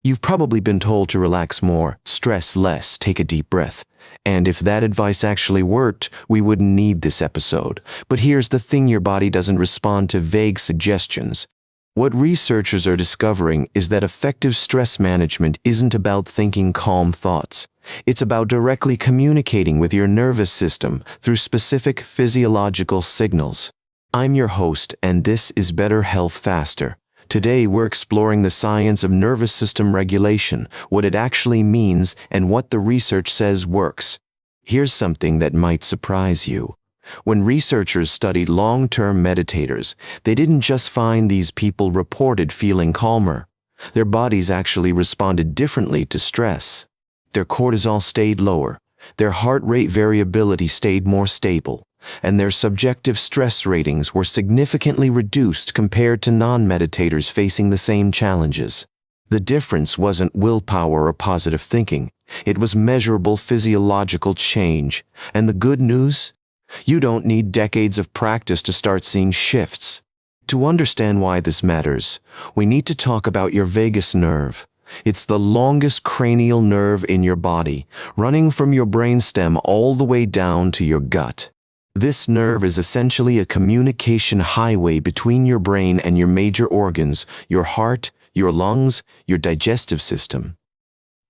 You've probably been told to relax more, stress less, take a deep breath. And if that advice actually worked, we wouldn't need this episode. But here's the thing, your body doesn't respond to vague suggestions. What researchers are discovering is that effective stress management isn't about thinking calm thoughts. It's about directly communicating with your nervous system through specific physiological signals. I'm your host, and this is Better Health Faster. Today, we're exploring the science of nervous system regulation, what it actually means, and what the research says works. Here's something that might surprise you. When researchers studied long-term meditators, they didn't just find these people reported feeling calmer. Their bodies actually responded differently to stress. Their cortisol stayed lower, their heart rate variability stayed more stable, and their subjective stress ratings were significantly reduced compared to non-meditators facing the same challenges. The difference wasn't willpower or positive thinking. It was measurable physiological change. And the good news? You don't need decades of practice to start seeing shifts. To understand why this matters, we need to talk about your vagus nerve. It's the longest cranial nerve in your body, running from your brainstem all the way down to your gut. This nerve is essentially a communication highway between your brain and your major organs, your heart, your lungs, your digestive system.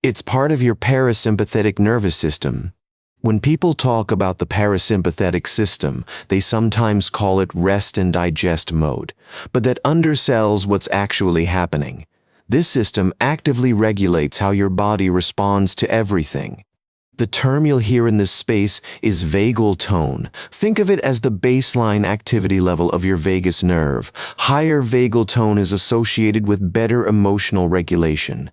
It's part of your parasympathetic nervous system. When people talk about the parasympathetic system, they sometimes call it rest and digest mode, but that undersells what's actually happening. This system actively regulates how your body responds to everything. The term you'll hear in this space is vagal tone. Think of it as the baseline activity level of your vagus nerve. Higher vagal tone is associated with better emotional regulation.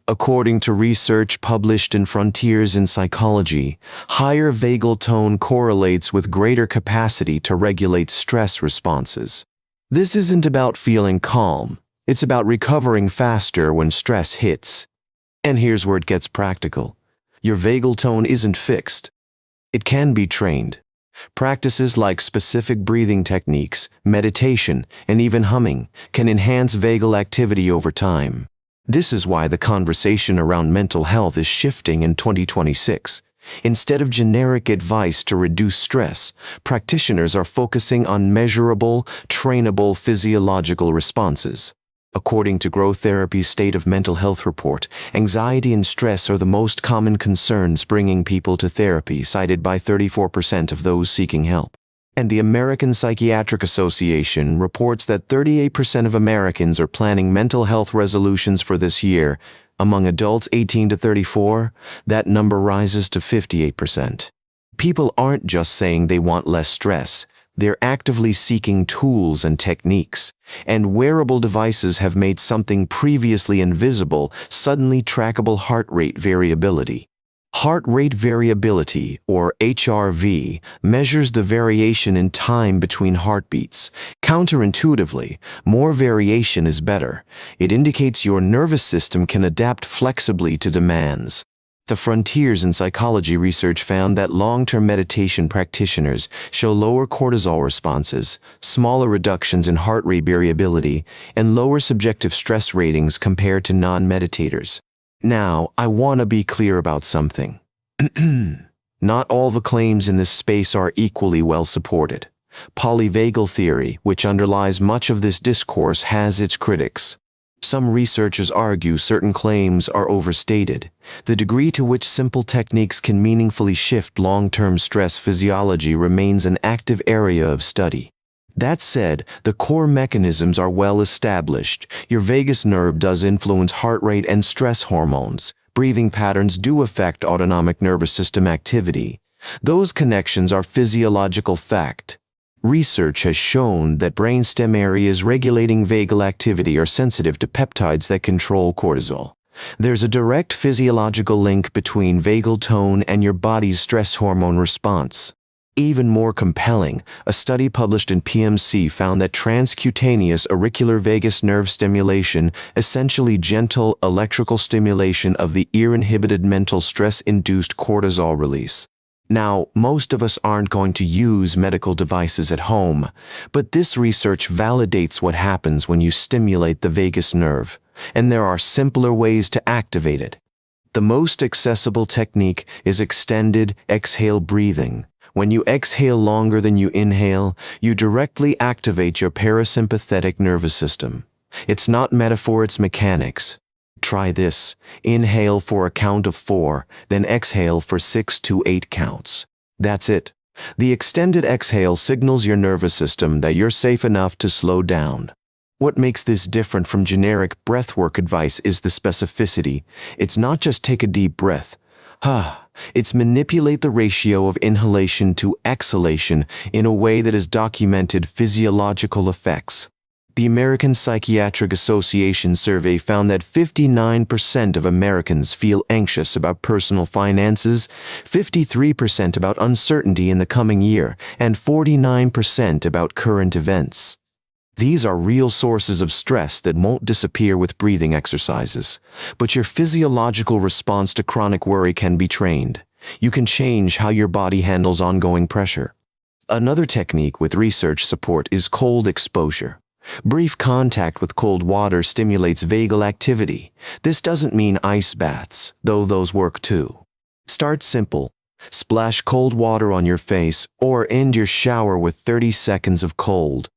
According to research published in Frontiers in Psychology, higher vagal tone correlates with greater capacity to regulate stress responses. This isn't about feeling calm. It's about recovering faster when stress hits. And here's where it gets practical. Your vagal tone isn't fixed. It can be trained. Practices like specific breathing techniques, meditation, and even humming can enhance vagal activity over time. This is why the conversation around mental health is shifting in 2026. Instead of generic advice to reduce stress, practitioners are focusing on measurable, trainable physiological responses. According to Growth Therapy's State of Mental Health report, anxiety and stress are the most common concerns bringing people to therapy, cited by 34% of those seeking help. And the American Psychiatric Association reports that 38% of Americans are planning mental health resolutions for this year. Among adults 18 to 34, that number rises to 58%. People aren't just saying they want less stress. They're actively seeking tools and techniques. And wearable devices have made something previously invisible suddenly trackable: heart rate variability. Heart rate variability, or HRV, measures the variation in time between heartbeats. Counterintuitively, more variation is better. It indicates your nervous system can adapt flexibly to demands. The Frontiers in Psychology research found that long-term meditation practitioners show lower cortisol responses, smaller reductions in heart rate variability, and lower subjective stress ratings compared to non-meditators. Now, I want to be clear about something. Not all the claims in this space are equally well supported. Polyvagal theory, which underlies much of this discourse, has its critics. Some researchers argue certain claims are overstated. The degree to which simple techniques can meaningfully shift long-term stress physiology remains an active area of study. That said, the core mechanisms are well established. Your vagus nerve does influence heart rate and stress hormones. Breathing patterns do affect autonomic nervous system activity. Those connections are physiological fact. Research has shown that brainstem areas regulating vagal activity are sensitive to peptides that control cortisol. There's a direct physiological link between vagal tone and your body's stress hormone response. Even more compelling, a study published in PMC found that transcutaneous auricular vagus nerve stimulation, essentially gentle electrical stimulation of the ear-inhibited mental stress-induced cortisol release. Now, most of us aren't going to use medical devices at home, but this research validates what happens when you stimulate the vagus nerve. and there are simpler ways to activate it. The most accessible technique is extended exhale breathing. When you exhale longer than you inhale, you directly activate your parasympathetic nervous system. It's not metaphor, it's mechanics. Try this. Inhale for a count of 4, then exhale for 6 to 8 counts. That's it. The extended exhale signals your nervous system that you're safe enough to slow down. What makes this different from generic breathwork advice is the specificity. It's not just take a deep breath. It's manipulate the ratio of inhalation to exhalation in a way that has documented physiological effects. The American Psychiatric Association survey found that 59% of Americans feel anxious about personal finances, 53% about uncertainty in the coming year, and 49% about current events. These are real sources of stress that won't disappear with breathing exercises. But your physiological response to chronic worry can be trained. You can change how your body handles ongoing pressure. Another technique with research support is cold exposure. Brief contact with cold water stimulates vagal activity. This doesn't mean ice baths, though those work too. Start simple. Splash cold water on your face or end your shower with 30 seconds of cold.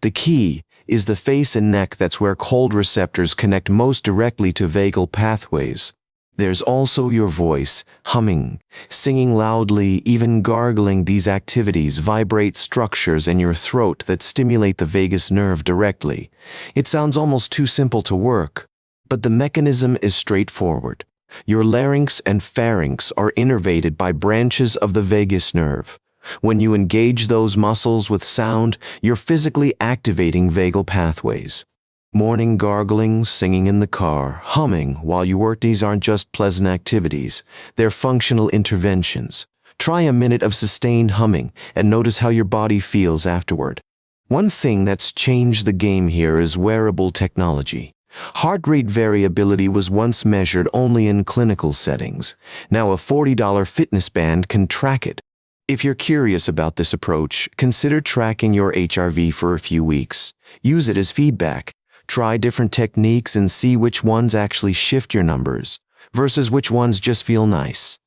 The key is the face and neck. That's where cold receptors connect most directly to vagal pathways. There's also your voice, humming, singing loudly, even gargling. These activities vibrate structures in your throat that stimulate the vagus nerve directly. It sounds almost too simple to work, but the mechanism is straightforward. Your larynx and pharynx are innervated by branches of the vagus nerve. When you engage those muscles with sound, you're physically activating vagal pathways. Morning gargling, singing in the car, humming while you work. These aren't just pleasant activities. They're functional interventions. Try a minute of sustained humming and notice how your body feels afterward. One thing that's changed the game here is wearable technology. Heart rate variability was once measured only in clinical settings. Now a $40 fitness band can track it. If you're curious about this approach, consider tracking your HRV for a few weeks. Use it as feedback. Try different techniques and see which ones actually shift your numbers versus which ones just feel nice.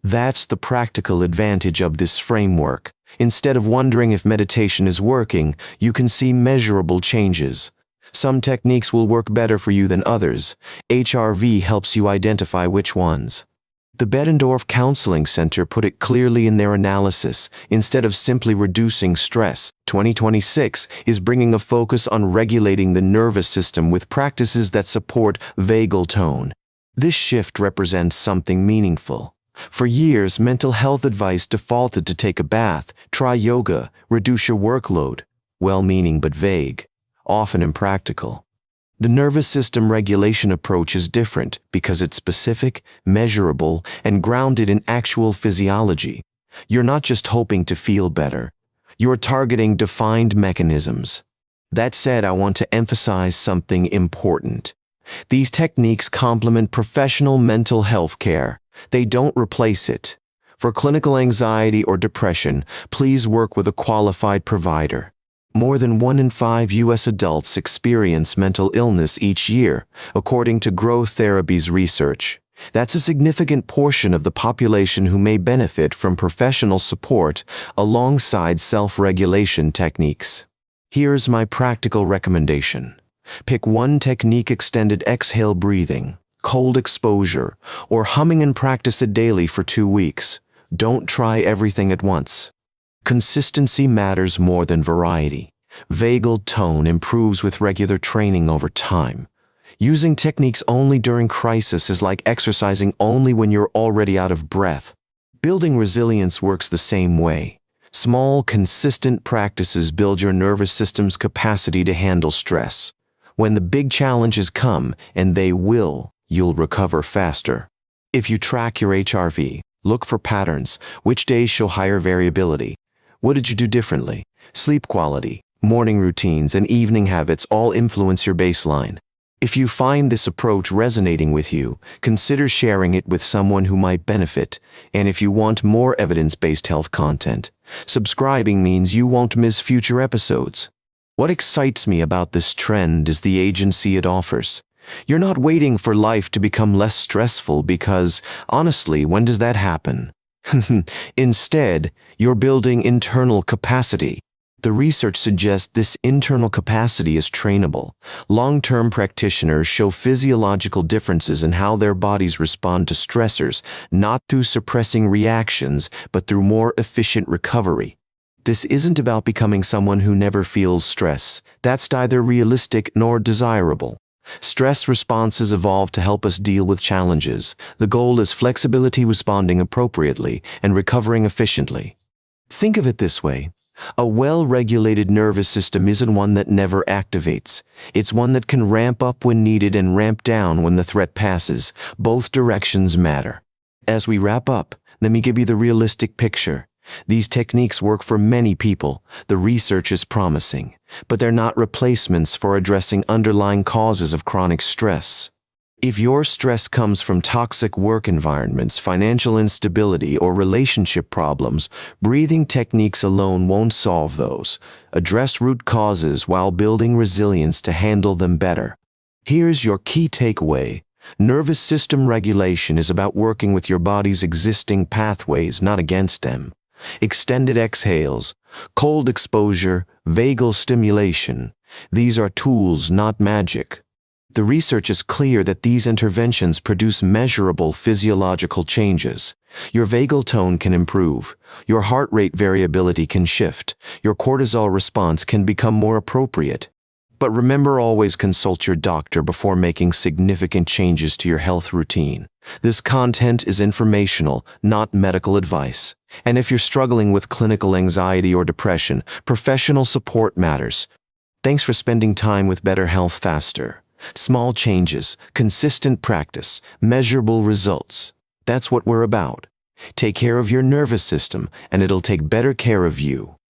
That's the practical advantage of this framework. Instead of wondering if meditation is working, you can see measurable changes. Some techniques will work better for you than others. HRV helps you identify which ones. The Bettendorf Counseling Center put it clearly in their analysis. Instead of simply reducing stress, 2026 is bringing a focus on regulating the nervous system with practices that support vagal tone. This shift represents something meaningful. For years, mental health advice defaulted to take a bath, try yoga, reduce your workload. Well-meaning but vague, often impractical. The nervous system regulation approach is different because it's specific, measurable, and grounded in actual physiology. You're not just hoping to feel better. You're targeting defined mechanisms. That said, I want to emphasize something important. These techniques complement professional mental health care. They don't replace it. For clinical anxiety or depression, please work with a qualified provider. More than 1 in 5 U.S. adults experience mental illness each year, according to Growth Therapies research. That's a significant portion of the population who may benefit from professional support alongside self-regulation techniques. Here's my practical recommendation. Pick one technique: extended exhale breathing, cold exposure, or humming, and practice it daily for 2 weeks. Don't try everything at once. Consistency matters more than variety. Vagal tone improves with regular training over time. Using techniques only during crisis is like exercising only when you're already out of breath. Building resilience works the same way. Small, consistent practices build your nervous system's capacity to handle stress. When the big challenges come, and they will, you'll recover faster. If you track your HRV, look for patterns. Which days show higher variability? What did you do differently? Sleep quality, morning routines, and evening habits all influence your baseline. If you find this approach resonating with you, consider sharing it with someone who might benefit. And if you want more evidence-based health content, subscribing means you won't miss future episodes. What excites me about this trend is the agency it offers. You're not waiting for life to become less stressful because, honestly, when does that happen? Instead, you're building internal capacity. The research suggests this internal capacity is trainable. Long-term practitioners show physiological differences in how their bodies respond to stressors, not through suppressing reactions, but through more efficient recovery. This isn't about becoming someone who never feels stress. That's neither realistic nor desirable. Stress responses evolve to help us deal with challenges. The goal is flexibility, responding appropriately, and recovering efficiently. Think of it this way. A well-regulated nervous system isn't one that never activates. It's one that can ramp up when needed and ramp down when the threat passes. Both directions matter. As we wrap up, let me give you the realistic picture. These techniques work for many people. The research is promising, but they're not replacements for addressing underlying causes of chronic stress. If your stress comes from toxic work environments, financial instability, or relationship problems, breathing techniques alone won't solve those. Address root causes while building resilience to handle them better. Here's your key takeaway. Nervous system regulation is about working with your body's existing pathways, not against them. Extended exhales, cold exposure, vagal stimulation. These are tools, not magic. The research is clear that these interventions produce measurable physiological changes. Your vagal tone can improve, your heart rate variability can shift, your cortisol response can become more appropriate. But remember, always consult your doctor before making significant changes to your health routine. This content is informational, not medical advice. And if you're struggling with clinical anxiety or depression, professional support matters. Thanks for spending time with Better Health Faster. Small changes, consistent practice, measurable results. That's what we're about. Take care of your nervous system, and it'll take better care of you.